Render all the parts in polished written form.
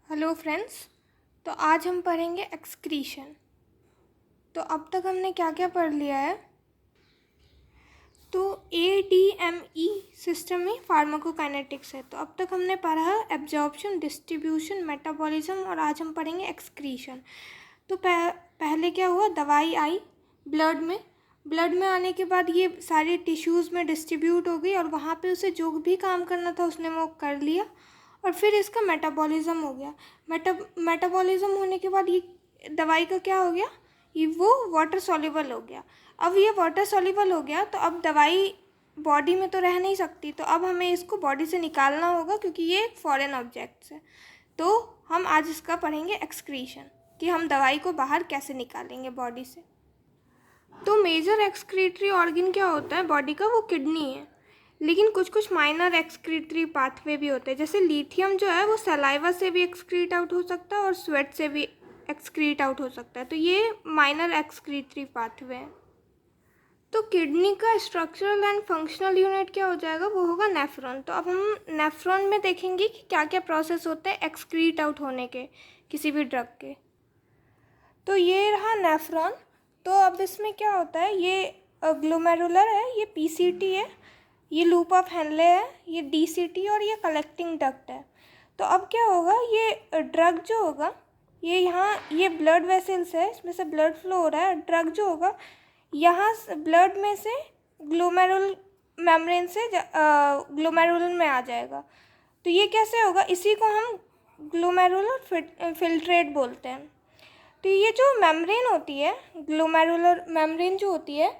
Hello friends. तो आज हम पढ़ेंगे एक्सक्रीशन। तो अब तक हमने क्या क्या पढ़ लिया है। तो ADME सिस्टम में फार्माकोकाइनेटिक्स है। तो अब तक हमने पढ़ा है एब्जॉर्प्शन, डिस्ट्रीब्यूशन, मेटाबॉलिज्म और आज हम पढ़ेंगे एक्सक्रीशन। तो पहले क्या हुआ, दवाई आई ब्लड में आने के बाद ये सारे टिश्यूज़ में डिस्ट्रीब्यूट हो गई और वहाँ पे उसे जो भी काम करना था उसने वो कर लिया और फिर इसका मेटाबॉलिज्म हो गया। मेटाबॉलिज्म होने के बाद ये दवाई का क्या हो गया, ये वो वाटर सॉल्युबल हो गया। अब ये वाटर सॉल्युबल हो गया तो अब दवाई बॉडी में तो रह नहीं सकती, तो अब हमें इसको बॉडी से निकालना होगा क्योंकि ये एक फॉरेन ऑब्जेक्ट है। तो हम आज इसका पढ़ेंगे एक्सक्रीशन, कि हम दवाई को बाहर कैसे निकालेंगे बॉडी से। तो मेजर एक्सक्रीटरी ऑर्गन क्या होता है बॉडी का, वो किडनी है। लेकिन कुछ कुछ माइनर एक्सक्रीटरी पाथवे भी होते हैं, जैसे लिथियम जो है वो सलाइवा से भी एक्सक्रीट आउट हो सकता है और स्वेट से भी एक्सक्रीट आउट हो सकता है। तो ये माइनर एक्सक्रीटरी पाथवे है। तो किडनी का स्ट्रक्चरल एंड फंक्शनल यूनिट क्या हो जाएगा, वो होगा नेफ्रॉन। तो अब हम नेफ्रॉन में देखेंगे कि क्या क्या प्रोसेस होते हैं एक्सक्रीट आउट होने के किसी भी ड्रग के। तो ये रहा नेफ्रॉन। तो अब इसमें क्या होता है, ये ग्लोमेरुलर है, ये PCT है, ये लूप ऑफ हेनले है, ये DCT और ये कलेक्टिंग डक्ट है। तो अब क्या होगा, ये ड्रग जो होगा, ये यहाँ ये ब्लड वेसल्स है, इसमें से ब्लड फ्लो हो रहा है। ड्रग जो होगा यहाँ ब्लड में से ग्लोमेरुल मेम्ब्रेन से ग्लोमेरुलन में आ जाएगा। तो ये कैसे होगा, इसी को हम ग्लोमेरुलर फिल्ट्रेट बोलते हैं। तो ये जो मेम्ब्रेन होती है, ग्लोमेरुलर मेम्ब्रेन जो होती है,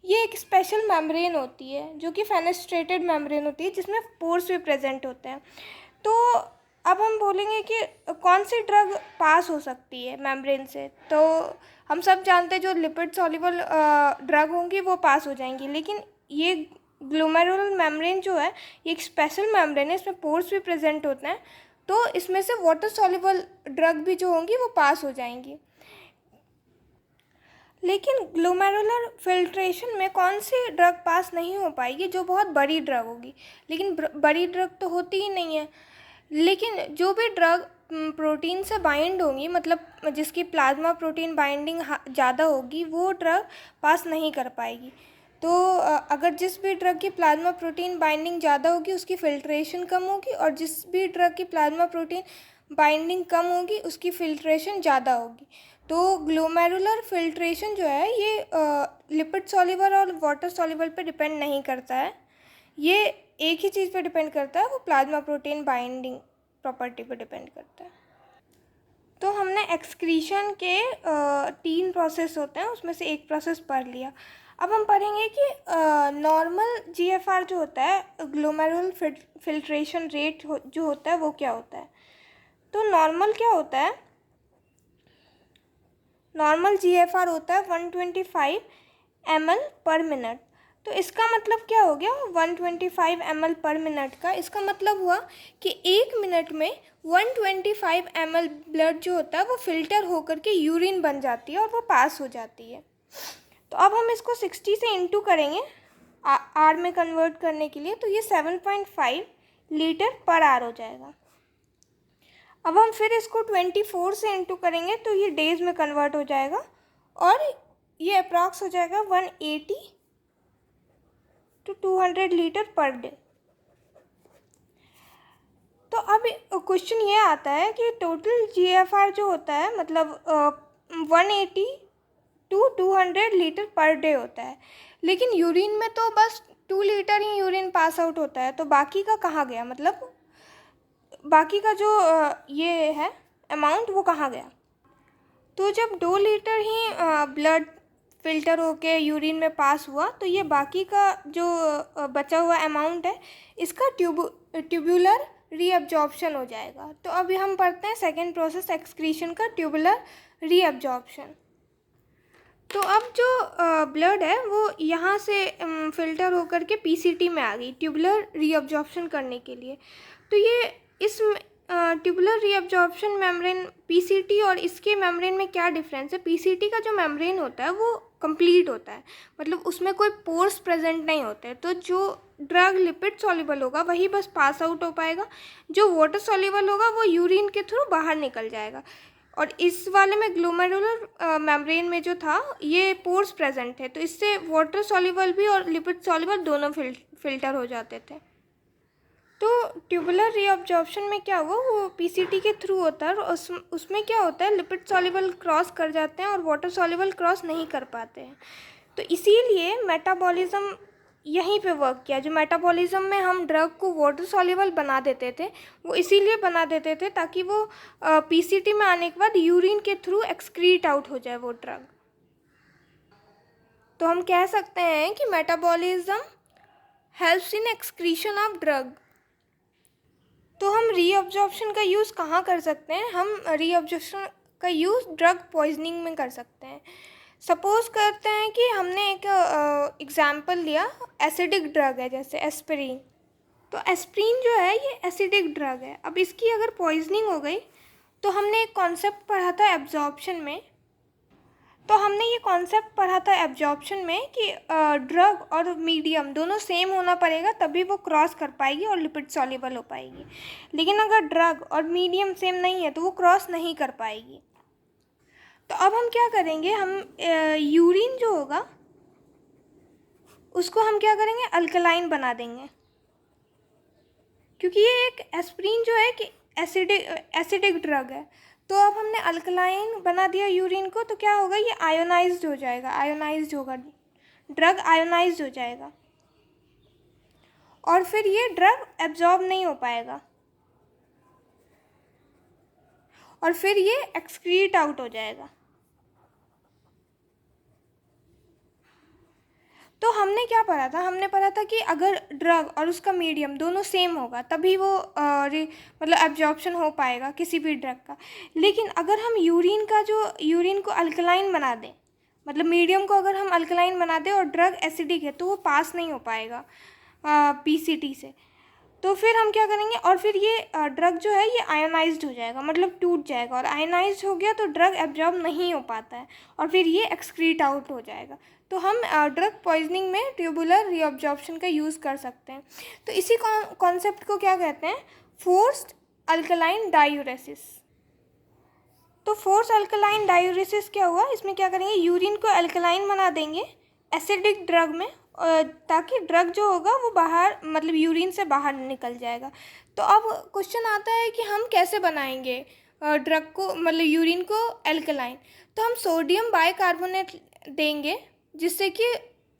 ये एक स्पेशल मेम्ब्रेन होती है जो कि फेनेस्ट्रेटेड मेम्ब्रेन होती है, जिसमें पोर्स भी प्रेजेंट होते हैं। तो अब हम बोलेंगे कि कौन सी ड्रग पास हो सकती है मेम्ब्रेन से। तो हम सब जानते हैं जो लिपिड सॉल्युबल ड्रग होंगी वो पास हो जाएंगी, लेकिन ये ग्लोमेरुलर मेम्ब्रेन जो है ये एक स्पेशल मेम्ब्रेन है, इसमें पोर्स भी प्रेजेंट होते हैं। तो इसमें से वाटर सॉल्युबल ड्रग भी जो होंगी वो पास हो जाएंगी। लेकिन ग्लोमेरुलर फिल्ट्रेशन में कौन सी ड्रग पास नहीं हो पाएगी, जो बहुत बड़ी ड्रग होगी। लेकिन बड़ी ड्रग तो होती ही नहीं है। लेकिन जो भी ड्रग प्रोटीन से बाइंड होंगी, मतलब जिसकी प्लाज्मा प्रोटीन बाइंडिंग ज़्यादा होगी, वो ड्रग पास नहीं कर पाएगी। तो अगर जिस भी ड्रग की प्लाज्मा प्रोटीन बाइंडिंग ज़्यादा होगी उसकी फिल्ट्रेशन कम होगी, और जिस भी ड्रग की प्लाज्मा प्रोटीन बाइंडिंग कम होगी उसकी फिल्ट्रेशन ज़्यादा होगी। तो ग्लोमेरुलर फिल्ट्रेशन जो है ये लिपिड सॉल्युबल और वाटर सॉल्युबल पे डिपेंड नहीं करता है, ये एक ही चीज़ पे डिपेंड करता है, वो प्लाज्मा प्रोटीन बाइंडिंग प्रॉपर्टी पे डिपेंड करता है। तो हमने एक्सक्रीशन के 3 प्रोसेस होते हैं, उसमें से एक प्रोसेस पढ़ लिया। अब हम पढ़ेंगे कि नॉर्मल GFR जो होता है, ग्लोमेरुलर फिल्ट्रेशन रेट जो होता है वो क्या होता है। तो नॉर्मल क्या होता है, नॉर्मल GFR होता है 125 ml पर मिनट। तो इसका मतलब क्या हो गया, 125 ml पर मिनट का इसका मतलब हुआ कि 1 मिनट में 125 ml ब्लड जो होता है वो फिल्टर होकर के यूरिन बन जाती है और वो पास हो जाती है। तो अब हम इसको 60 से इंटू करेंगे आर में कन्वर्ट करने के लिए, तो ये 7.5 लीटर पर आर हो जाएगा। अब हम फिर इसको 24 से इंटू करेंगे तो ये डेज़ में कन्वर्ट हो जाएगा और ये अप्रॉक्स हो जाएगा 180 to 200 लीटर पर डे। तो अब क्वेश्चन ये आता है कि टोटल GFR जो होता है, मतलब 180 to 200 लीटर पर डे होता है, लेकिन यूरिन में तो बस 2 लीटर ही यूरिन पास आउट होता है। तो बाकी का कहाँ गया, मतलब बाकी का जो ये है अमाउंट वो कहाँ गया। तो जब 2 लीटर ही ब्लड फिल्टर होके यूरिन में पास हुआ, तो ये बाकी का जो बचा हुआ अमाउंट है इसका ट्यूबुलर रीअब्जॉर्प्शन हो जाएगा। तो अभी हम पढ़ते हैं सेकेंड प्रोसेस एक्सक्रीशन का, ट्यूबुलर रीअब्जॉर्प्शन। तो अब जो ब्लड है वो यहाँ से फ़िल्टर होकर के PCT में आ गई ट्यूबुलर रीअब्जॉर्प्शन करने के लिए। तो ये इस ट्यूबुलर रीअब्जॉर्प्शन मेम्ब्रेन PCT और इसके मेम्ब्रेन में क्या डिफरेंस है। PCT का जो मेम्ब्रेन होता है वो कंप्लीट होता है, मतलब उसमें कोई पोर्स प्रेजेंट नहीं होते हैं। तो जो ड्रग लिपिड सॉल्युबल होगा वही बस पास आउट हो पाएगा, जो वाटर सॉल्युबल होगा वो यूरिन के थ्रू बाहर निकल जाएगा। और इस वाले में ग्लोमेरुलर मेम्ब्रेन में जो था ये पोर्स प्रेजेंट है, तो इससे वाटर सॉल्युबल भी और लिपिड सॉल्युबल दोनों फिल्टर हो जाते थे। तो ट्यूबुलर रीअब्जॉर्प्शन में क्या हुआ, वो पीसीटी के थ्रू होता है और उसमें क्या होता है, लिपिड सॉल्युबल क्रॉस कर जाते हैं और वाटर सॉल्युबल क्रॉस नहीं कर पाते हैं। तो इसीलिए मेटाबॉलिज्म यहीं पे वर्क किया। जो मेटाबॉलिज्म में हम ड्रग को वाटर सॉल्युबल बना देते थे, वो इसीलिए बना देते थे ताकि वो पीसीटी में आने के बाद यूरिन के थ्रू एक्सक्रीट आउट हो जाए वो ड्रग। तो हम कह सकते हैं कि metabolism helps in excretion of drug. तो हम रीअब्जॉर्प्शन का यूज़ कहाँ कर सकते हैं, हम रीअब्जॉर्प्शन का यूज़ ड्रग पॉइजनिंग में कर सकते हैं। सपोज़ करते हैं कि हमने एक एग्ज़ाम्पल लिया, एसिडिक ड्रग है जैसे एस्पिरिन। तो एस्पिरिन जो है ये एसिडिक ड्रग है। अब इसकी अगर पॉइजनिंग हो गई तो हमने एक कॉन्सेप्ट पढ़ा था एब्जॉर्प्शन में, कि ड्रग और मीडियम दोनों सेम होना पड़ेगा तभी वो क्रॉस कर पाएगी और लिपिड सॉल्युबल हो पाएगी। लेकिन अगर ड्रग और मीडियम सेम नहीं है तो वो क्रॉस नहीं कर पाएगी। तो अब हम क्या करेंगे, हम यूरिन जो होगा उसको हम क्या करेंगे, अल्कलाइन बना देंगे, क्योंकि ये एक एस्पिरिन जो है कि एसिडिक ड्रग है। तो अब हमने अल्कलाइन बना दिया यूरिन को, तो क्या होगा, ये आयोनाइज्ड हो जाएगा, ड्रग आयोनाइज्ड हो जाएगा और फिर ये ड्रग एब्जॉर्ब नहीं हो पाएगा और फिर ये एक्सक्रीट आउट हो जाएगा। तो हमने क्या पढ़ा था, हमने पढ़ा था कि अगर ड्रग और उसका मीडियम दोनों सेम होगा तभी वो मतलब एब्जॉर्प्शन हो पाएगा किसी भी ड्रग का। लेकिन अगर हम यूरिन को अल्कलाइन बना दें, मतलब मीडियम को अगर हम अल्कलाइन बना दें और ड्रग एसिडिक है तो वो पास नहीं हो पाएगा पीसीटी से। तो फिर हम क्या करेंगे, और फिर ये ड्रग जो है ये आयोनाइज्ड हो जाएगा, मतलब टूट जाएगा, और आयोनाइज्ड हो गया तो ड्रग एब्जॉर्ब नहीं हो पाता है और फिर ये एक्सक्रीट आउट हो जाएगा। तो हम ड्रग पॉइजनिंग में ट्यूबुलर रीअब्जॉर्प्शन का यूज़ कर सकते हैं। तो इसी कॉन्सेप्ट को क्या कहते हैं, फोर्स्ड अल्कलाइन डायूरेसिस। तो फोर्स अल्कलाइन डायूरेसिस क्या हुआ, इसमें क्या करेंगे, यूरिन को अल्कलाइन बना देंगे एसिडिक ड्रग में ताकि ड्रग जो होगा वो बाहर, मतलब यूरिन से बाहर निकल जाएगा। तो अब क्वेश्चन आता है कि हम कैसे बनाएंगे ड्रग को, मतलब यूरिन को अल्कलाइन। तो हम सोडियम बाइकार्बोनेट देंगे जिससे कि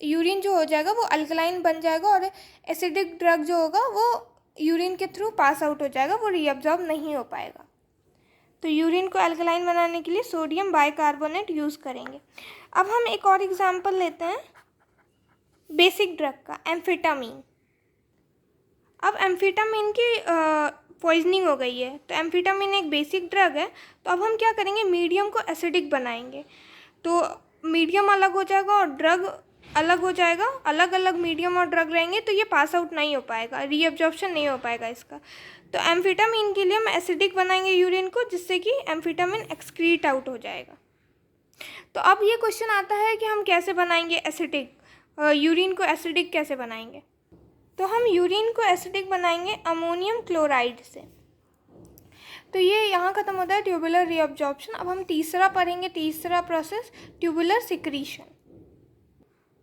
यूरिन जो हो जाएगा वो अल्कलाइन बन जाएगा और एसिडिक ड्रग जो होगा वो यूरिन के थ्रू पास आउट हो जाएगा, वो रीअब्जॉर्ब नहीं हो पाएगा। तो यूरिन को अल्कलाइन बनाने के लिए सोडियम बाइकार्बोनेट यूज़ करेंगे। अब हम एक और एग्जांपल लेते हैं बेसिक ड्रग का, एम्फेटामीन। अब एम्फेटामीन की पॉइजनिंग हो गई है, तो एम्फेटामीन एक बेसिक ड्रग है। तो अब हम क्या करेंगे, मीडियम को एसिडिक बनाएंगे, तो मीडियम अलग हो जाएगा और ड्रग अलग हो जाएगा, अलग अलग मीडियम और ड्रग रहेंगे तो ये पास आउट नहीं हो पाएगा, रीअब्जॉर्प्शन नहीं हो पाएगा इसका। तो एम्फेटामीन के लिए हम एसिडिक बनाएंगे यूरिन को जिससे कि एम्फेटामीन एक्सक्रीट आउट हो जाएगा। तो अब ये क्वेश्चन आता है कि हम कैसे बनाएंगे एसिडिक, यूरिन को एसिडिक कैसे बनाएंगे। तो हम यूरिन को एसिडिक बनाएंगे अमोनियम क्लोराइड से। तो ये यहाँ ख़त्म होता है ट्यूबुलर रीअब्जॉर्प्शन। अब हम तीसरा पढ़ेंगे, तीसरा प्रोसेस ट्यूबुलर सिक्रीशन।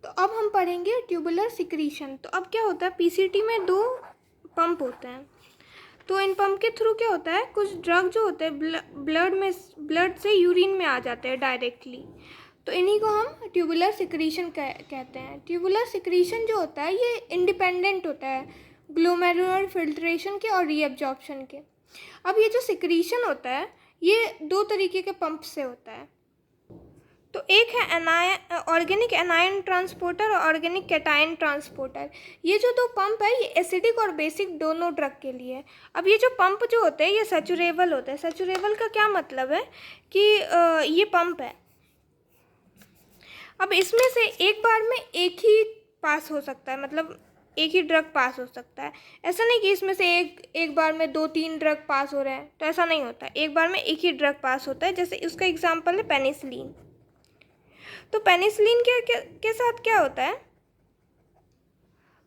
तो अब हम पढ़ेंगे ट्यूबुलर सिक्रीशन। तो अब क्या होता है, पीसीटी में 2 पंप होते हैं। तो इन पंप के थ्रू क्या होता है, कुछ ड्रग जो होते हैं ब्लड से यूरिन में आ जाते हैं डायरेक्टली, तो इन्हीं को हम ट्यूबुलर सिक्रीशन कहते हैं। ट्यूबुलर सिक्रीशन जो होता है ये इंडिपेंडेंट होता है ग्लोमेरुलर फिल्ट्रेशन के और रीअब्जॉर्प्शन के। अब ये जो सिक्रीशन होता है ये 2 तरीके के पंप से होता है। तो एक है ऑर्गेनिक एनायन ट्रांसपोर्टर और ऑर्गेनिक कैटायन ट्रांसपोर्टर। ये जो 2 पंप है ये एसिडिक और बेसिक दोनों ड्रग के लिए है। अब ये जो पंप जो होते हैं ये सैचुरेबल होते हैं। सैचुरेबल का क्या मतलब है कि ये पंप है, अब इसमें से एक बार में एक ही पास हो सकता है, मतलब एक ही ड्रग पास हो सकता है। ऐसा नहीं कि इसमें से एक बार में 2-3 ड्रग पास हो रहे हैं, तो ऐसा नहीं होता, एक बार में एक ही ड्रग पास होता है। जैसे उसका एग्जांपल है पेनिसिलिन। तो पेनिसिलिन के साथ क्या होता है,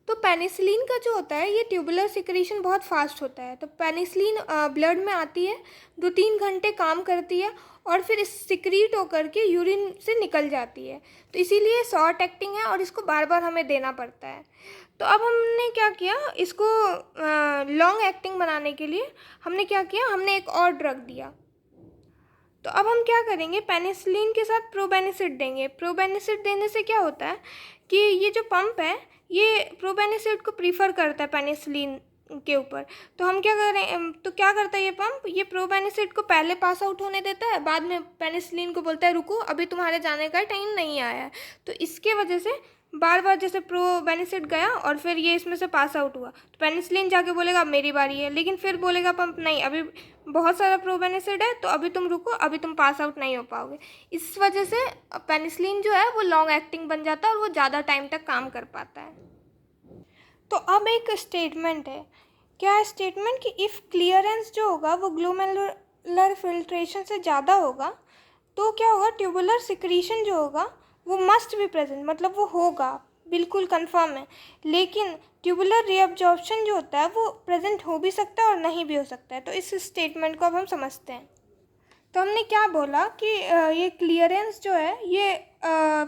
तो पेनिसिलिन का जो होता है ये ट्यूबुलर सिक्रीशन बहुत फास्ट होता है। तो पेनिसिलिन ब्लड में आती है, 2-3 घंटे काम करती है और फिर सिक्रीट होकर के यूरिन से निकल जाती है। तो इसीलिए शॉर्ट एक्टिंग है और इसको बार बार हमें देना पड़ता है। तो अब हमने क्या किया, इसको लॉन्ग एक्टिंग बनाने के लिए हमने क्या किया, हमने एक और ड्रग दिया। तो अब हम क्या करेंगे, पेनिसिलिन के साथ प्रोबेनिसिड देंगे। प्रोबेनिसिड देने से क्या होता है कि ये जो पंप है ये प्रोबेनिसिड को प्रीफर करता है पेनिसिलिन के ऊपर। तो हम क्या करें, तो क्या करता है ये पंप, ये प्रोबेनिसिड को पहले पास आउट होने देता है, बाद में पेनिसिलिन को बोलता है रुको अभी तुम्हारे जाने का टाइम नहीं आया है। तो इसके वजह से बार बार जैसे प्रोबेनिसिड गया और फिर ये इसमें से पास आउट हुआ, तो पेनिसिलिन जाके बोलेगा अब मेरी बारी है, लेकिन फिर बोलेगा पंप नहीं अभी बहुत सारा प्रोबेनिसिड है तो अभी तुम रुको, अभी तुम पास आउट नहीं हो पाओगे। इस वजह से पेनिसिलिन जो है वो लॉन्ग एक्टिंग बन जाता है और वो ज़्यादा टाइम तक काम कर पाता है। तो अब एक स्टेटमेंट है, क्या है स्टेटमेंट कि इफ़ क्लियरेंस जो होगा वो ग्लोमेरुलर फिल्ट्रेशन से ज़्यादा होगा तो क्या होगा, ट्यूबुलर सिक्रीशन जो होगा वो मस्ट बी प्रेजेंट, मतलब वो होगा, बिल्कुल कंफर्म है। लेकिन ट्यूबुलर रीअब्जॉर्प्शन जो होता है वो प्रेजेंट हो भी सकता है और नहीं भी हो सकता है। तो इस स्टेटमेंट को अब हम समझते हैं। तो हमने क्या बोला कि ये क्लियरेंस जो है ये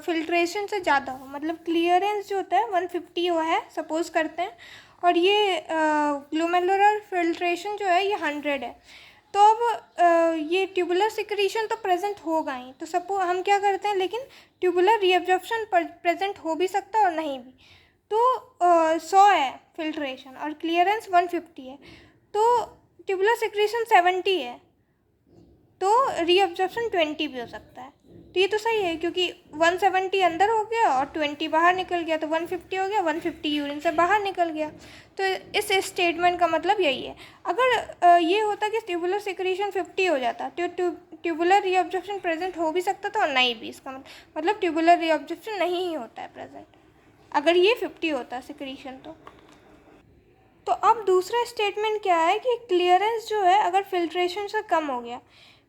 फिल्ट्रेशन से ज़्यादा हो, मतलब क्लियरेंस जो होता है 150 हुआ है सपोज़ करते हैं, और ये ग्लोमेरुलर फिल्ट्रेशन जो है ये 100 है। तो अब ये ट्यूबुलर सिक्रीशन तो प्रेजेंट होगा ही, तो सपोज हम क्या करते हैं, लेकिन ट्यूबुलर रीअब्जॉर्प्शन प्रेजेंट हो भी सकता है और नहीं भी। तो 100 है फिल्ट्रेशन और क्लियरेंस 150 है, तो ट्यूबुलर सिक्रीशन 70 है, तो रीअब्जॉर्प्शन 20 भी हो सकता है। तो ये तो सही है क्योंकि 170 अंदर हो गया और 20 बाहर निकल गया, तो 150 हो गया, 150 यूरिन से बाहर निकल गया। तो इस स्टेटमेंट का मतलब यही है। अगर ये होता कि ट्यूबुलर सिक्रीशन 50 हो जाता तो ट्यूबुलर रीअब्जॉर्प्शन प्रेजेंट हो भी सकता था और नहीं भी, इसका मतलब ट्यूबुलर रीअब्जॉर्प्शन नहीं ही होता है प्रेजेंट अगर ये 50 होता है सिक्रीशन। तो अब दूसरा स्टेटमेंट क्या है कि क्लियरेंस जो है अगर फिल्ट्रेशन से कम हो गया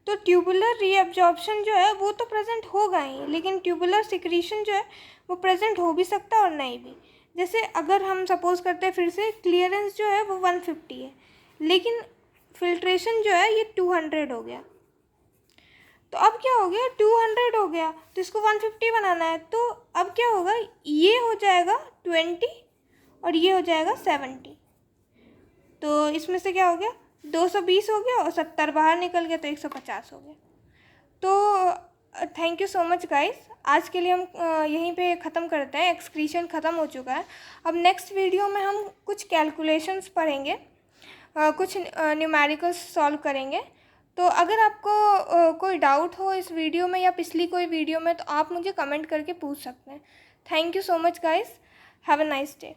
तो ट्यूबुलर रीअब्जॉर्प्शन जो है वो तो प्रेजेंट होगा ही, लेकिन ट्यूबुलर सिक्रीशन जो है वो प्रेजेंट हो भी सकता है और नहीं भी। जैसे अगर हम सपोज करते हैं फिर से क्लियरेंस जो है वो 150 है, लेकिन फिल्ट्रेशन जो है ये 200 हो गया। तो अब क्या हो गया, 200 हो गया तो इसको 150 बनाना है, तो अब क्या होगा, ये हो जाएगा 20 और ये हो जाएगा 70। तो इसमें से क्या हो गया, 220 हो गया और 70 बाहर निकल गया, तो 150 हो गया। तो thank you so much guys, आज के लिए हम यहीं पे ख़त्म करते हैं। एक्सक्रीशन ख़त्म हो चुका है। अब नेक्स्ट वीडियो में हम कुछ कैलकुलेशंस पढ़ेंगे, कुछ न्यूमेरिकल्स सॉल्व करेंगे। तो अगर आपको कोई डाउट हो इस वीडियो में या पिछली कोई वीडियो में तो आप मुझे कमेंट करके पूछ सकते हैं। Thank you so much guys, have a nice day.